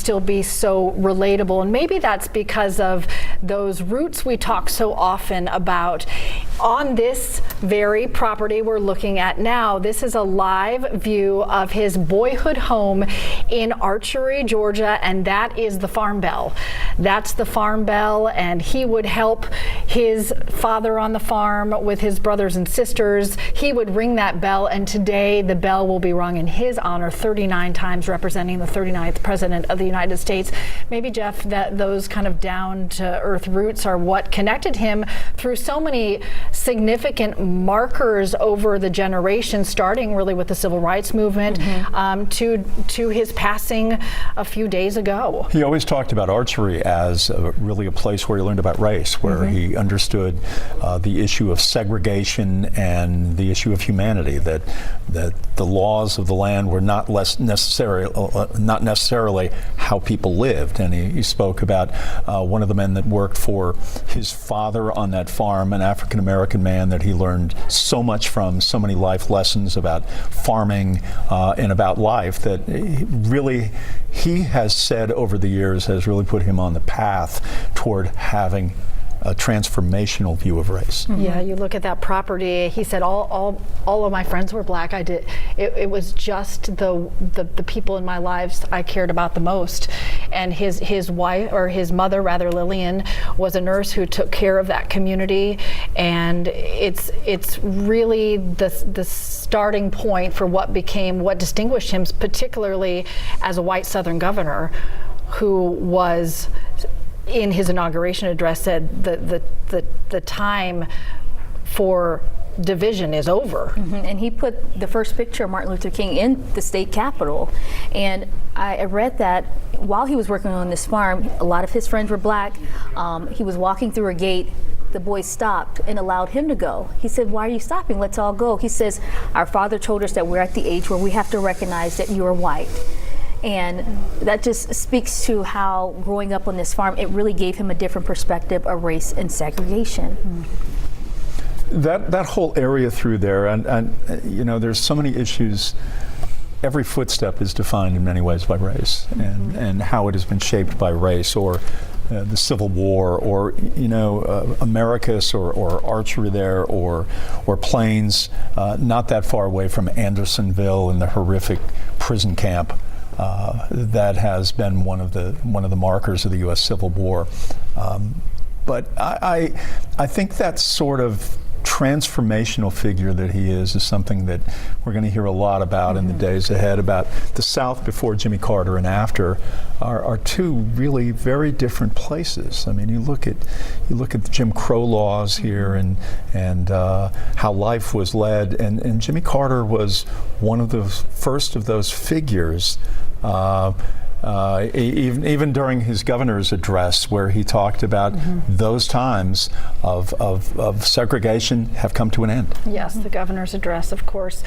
still be so relatable. And maybe that's because of those roots we talk so often about. On this very property we're looking at now, this is a live view of his boyhood home in Archery, Georgia, and that is the farm bell. That's the farm bell, and he would help his father on the farm with his brothers and sisters. He would ring that bell, and today the bell will be rung in his honor 39 times, representing the 39th President of the United States. Maybe, Jeff, that those kind of down-to-earth roots are what connected him through so many significant markers over the generations, starting really with the Civil Rights Movement, to his passing a few days ago. He always talked about Archery as really a place where he learned about race, where he understood the issue of segregation and the issue of humanity, that the laws of the land were not necessarily how people lived. And he spoke about one of the men that worked for his father on that farm, an African-American man that he learned so much from, so many life lessons about farming and about life, that he has said over the years has really put him on the path toward having a transformational view of race. Yeah, you look at that property. He said, all of my friends were black. It was just the people in my lives I cared about the most. And his wife, or his mother rather, Lillian, was a nurse who took care of that community. And it's really the starting point for what distinguished him, particularly as a white Southern governor, who was, in his inauguration address, said the time for division is over. And he put the first picture of Martin Luther King in the state capitol. And I read that while he was working on this farm, a lot of his friends were black. He was walking through a gate. The boys stopped and allowed him to go. He said, "Why are you stopping? Let's all go." He says, "Our father told us that we're at the age where we have to recognize that you are white." And that just speaks to how growing up on this farm, it really gave him a different perspective of race and segregation. That whole area through there, and you know, there's so many issues. Every footstep is defined in many ways by race, and how it has been shaped by race, or the Civil War, or Americus, or Archery there, or Plains, not that far away from Andersonville and the horrific prison camp. That has been one of the markers of the U.S. Civil War. But I think that sort of transformational figure that he is something that we're going to hear a lot about in the days ahead. About the South before Jimmy Carter and after are two really very different places. I mean, you look at the Jim Crow laws here, and how life was led, and Jimmy Carter was one of the first of those figures. Even during his governor's address, where he talked about those times of segregation have come to an end. Yes, the governor's address, of course.